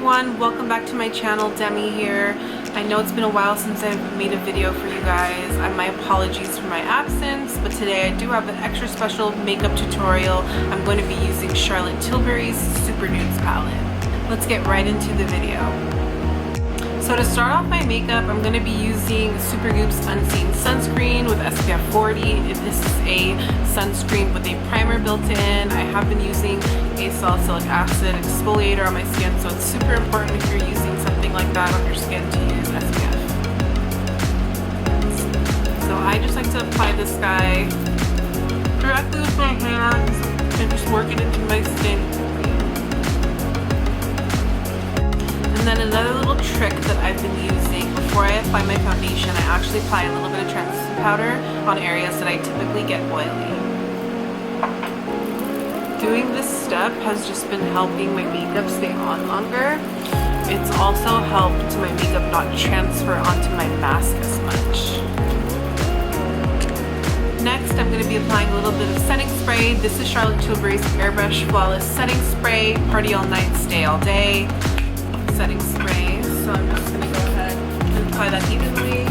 everyone, welcome back to my channel. Demi here. I know it's been a while since I've made a video for you guys. My apologies for my absence, but today I do have an extra special makeup tutorial. I'm going to be using Charlotte Tilbury's Supernudes palette. Let's get right into the video. So to start off my makeup, I'm going to be using Supergoop's Unseen Sunscreen with SPF 40. This is a sunscreen with a primer built in. I have been using a salicylic acid exfoliator on my skin, so it's super important if you're using something like that on your skin to use SPF. So I just like to apply this guy directly with my hands and just work it into my skin. And then another little trick that I've been using before I apply my foundation, I actually apply a little bit of translucent powder on areas that I typically get oily. Doing this step has just been helping my makeup stay on longer. It's also helped my makeup not transfer onto my mask as much. Next, I'm going to be applying a little bit of setting spray. This is Charlotte Tilbury's Airbrush Flawless Setting Spray. Party all night, stay all day. Setting spray. So I'm just going to go ahead and apply that evenly.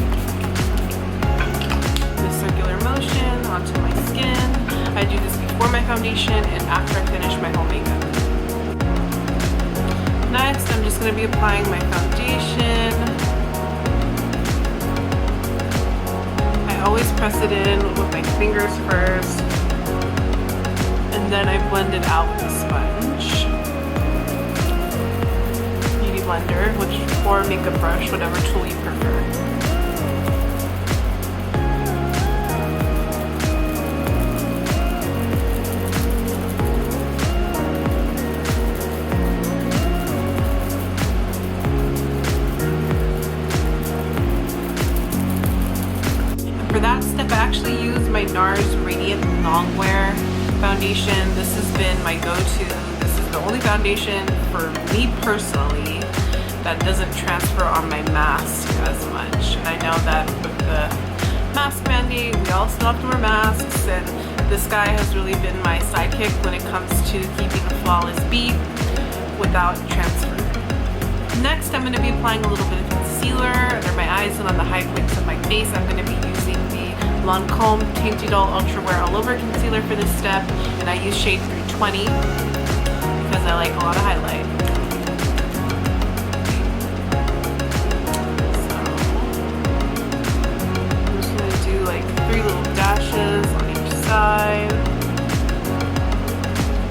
The circular motion onto my skin. I do this before my foundation and after I finish my whole makeup. Next, I'm just going to be applying my foundation. I always press it in with my fingers first, and then I blend it out with a sponge. Beauty blender, or makeup brush, whatever tool you prefer. For that step, I actually use my Nars Radiant Longwear foundation. This has been my go-to. This is the only foundation for me personally that doesn't transfer on my mask as much. And I know that with the mask mandate, we all still have to wear masks, and this guy has really been my sidekick when it comes to keeping a flawless beat without transfer. Next, I'm going to be applying a little bit of concealer under my eyes and on the high points of my face. I'm going to be using the Lancome Tainted Doll Ultra Wear All Over Concealer for this step, and I use shade 320 because I like a lot of highlight. So I'm just going to do like 3 little dashes on each side.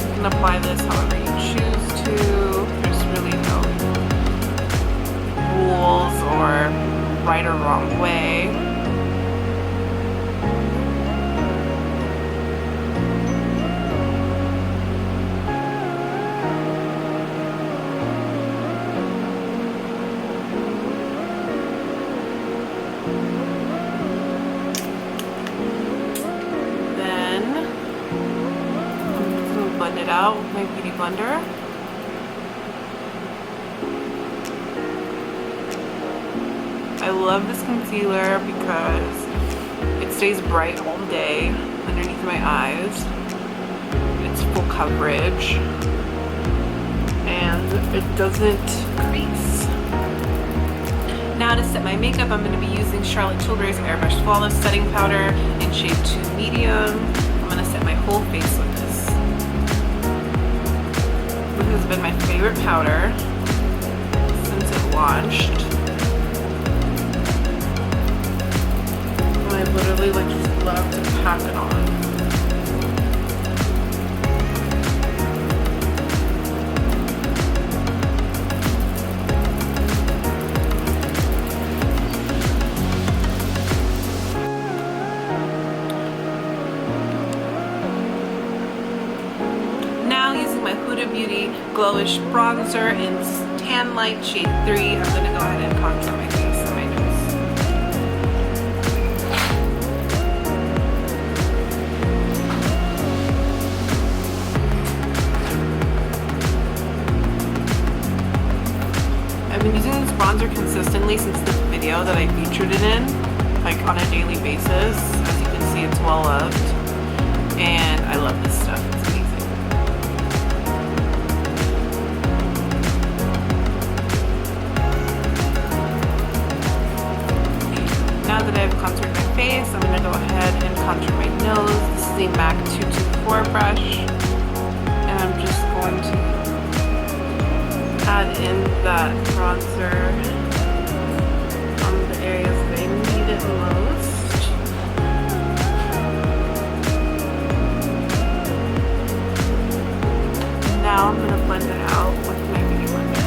You can apply this however you choose to. There's really no rules or right or wrong way. Then I'm going to blend it out with my beauty blender. I love this concealer because it stays bright all day underneath my eyes. It's full coverage and it doesn't crease. Now to set my makeup, I'm going to be using Charlotte Tilbury's Airbrush Flawless Setting Powder in shade 2 Medium. I'm going to set my whole face with this. This has been my favorite powder since it launched. I literally just love to pack it on. Now using my Huda Beauty Glowish Bronzer in Tan Light shade 3, I'm going to go ahead and contour my face and my nose. I've been using this bronzer consistently since the video that I featured it in, like on a daily basis. As you can see, it's well loved, and I love this stuff. It's amazing. okay, so I'm going to go ahead and contour my nose. This is the MAC 224 brush, and I'm just going to add in that bronzer on the areas that I need it most. Now I'm going to blend it out with my beauty blender.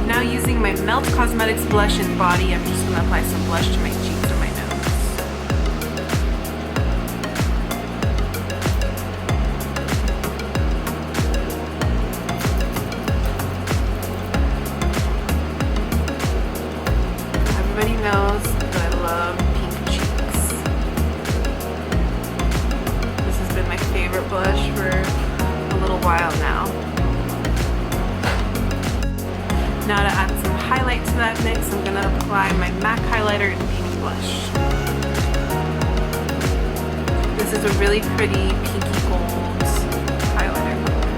Now using my Melt Cosmetics blush in Body, I'm just going to apply some blush to my cheeks and my nose. Everybody knows that I love pink cheeks. This has been my favorite blush for a little while now. Now to add some highlight to that mix, I'm going to apply my MAC highlighter in Beaming Blush. This is a really pretty pinky gold highlighter color.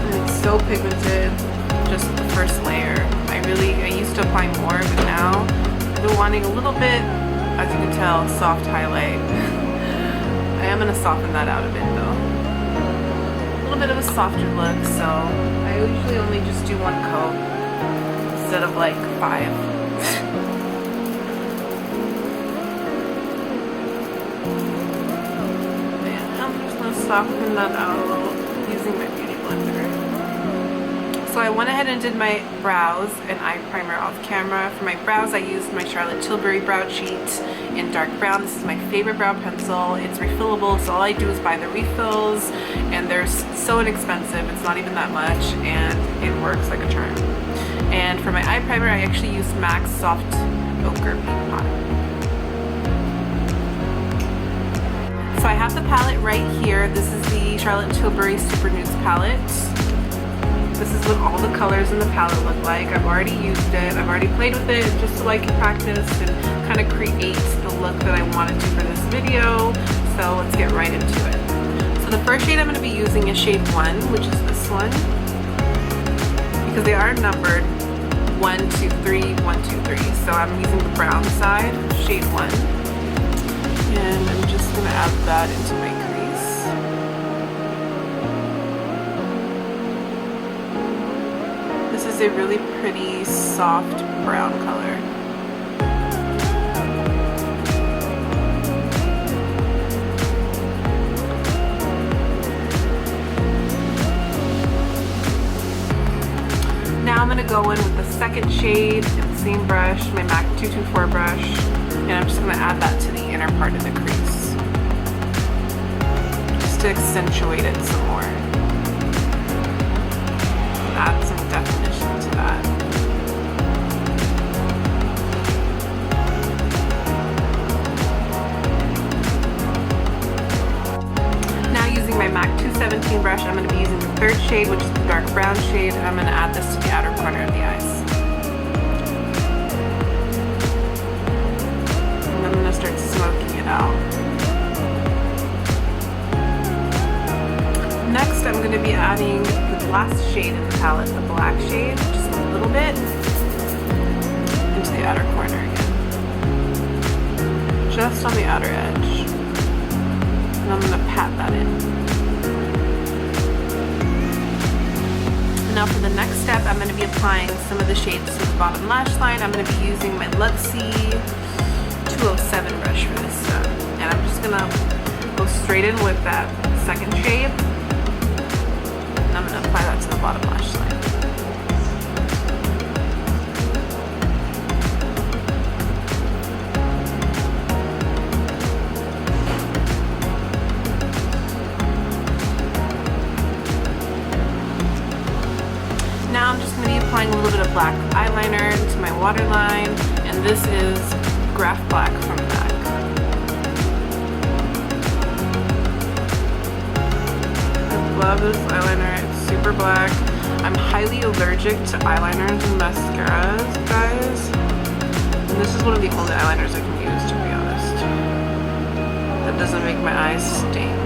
And it's so pigmented just with the first layer. I used to apply more, but now I've been wanting a little bit, as you can tell, soft highlight. I am going to soften that out a bit though. A little bit of a softer look, so I usually only just do one coat instead of like 5. And I'm just going to soften that out a little using my beauty blender. So I went ahead and did my brows and eye primer off camera. For my brows, I used my Charlotte Tilbury brow cheat in dark brown. This is my favorite brow pencil. It's refillable, so all I do is buy the refills, and they're so inexpensive. It's not even that much, and it works like a charm. And for my eye primer, I actually used MAC's Soft Ochre Paint Pot. So I have the palette right here. This is the Charlotte Tilbury Supernudes palette. This is what all the colors in the palette look like. I've already used it. I've already played with it just so I can practice and kind of create the look that I wanted to for this video. So let's get right into it. So the first shade I'm going to be using is shade 1, which is this one. Because they are numbered 1, 2, 3, 1, 2, 3. So I'm using the brown side, shade 1. And I'm just going to add that into my crease. This is a really pretty soft brown color. Now I'm going to go in with the second shade in the same brush, my MAC 224 brush, and I'm just going to add that to the inner part of the crease, just to accentuate it some more. Add some definition to that. Now using my MAC 217 brush, I'm going to be using the third shade, which is the dark brown shade, and I'm going to add this to the outer corner of the eyes. And I'm going to start smoking it out. Next, I'm going to be adding the last shade in the palette, the black shade, just a little bit, into the outer corner again. Just on the outer edge. And I'm going to pat that in. And now for the next step, I'm going to be applying some of the shades to the bottom lash line. I'm going to be using my Luxie 207 brush for this step. And I'm just going to go straight in with that second shade. I'm going to apply that to the bottom lash line. Now I'm just going to be applying a little bit of black eyeliner to my waterline, and this is Graph Black from MAC. I love this eyeliner. Super black. I'm highly allergic to eyeliners and mascaras, guys. And this is one of the only eyeliners I can use, to be honest. The doesn't make my eyes sting.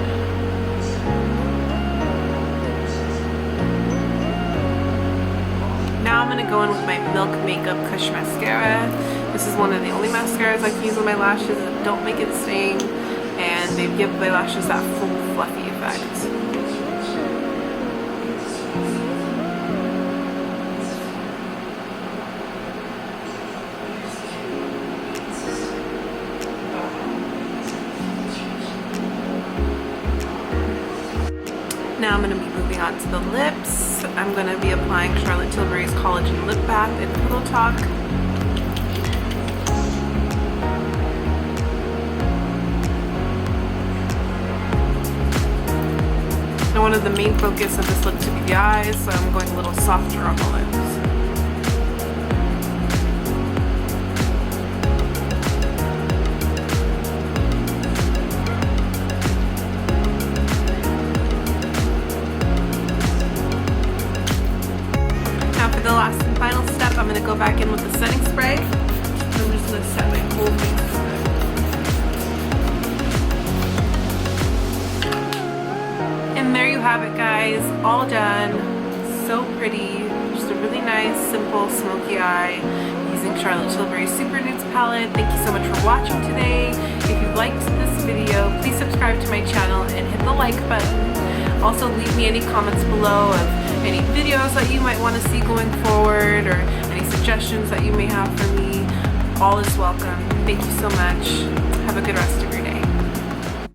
Now I'm going to go in with my Milk Makeup Kush Mascara. This is one of the only mascaras I can use on my lashes that don't make it sting, and they give my lashes that full fluffy effect. Now I'm going to be moving on to the lips. I'm going to be applying Charlotte Tilbury's Collagen Lip Bath in Prudocts. Now one of the main focus of this lip to be the eyes, so I'm going a little softer on the lips. The last and final step, I'm going to go back in with the setting spray. I'm just going to set my whole face. And there you have it, guys, all done. So pretty. Just a really nice, simple, smoky eye using Charlotte Tilbury's Supernudes palette. Thank you so much for watching today. If you liked this video, please subscribe to my channel and hit the like button. Also, leave me any comments below of any videos that you might want to see going forward, or any suggestions that you may have for me. All is welcome. Thank you so much. Have a good rest of your day.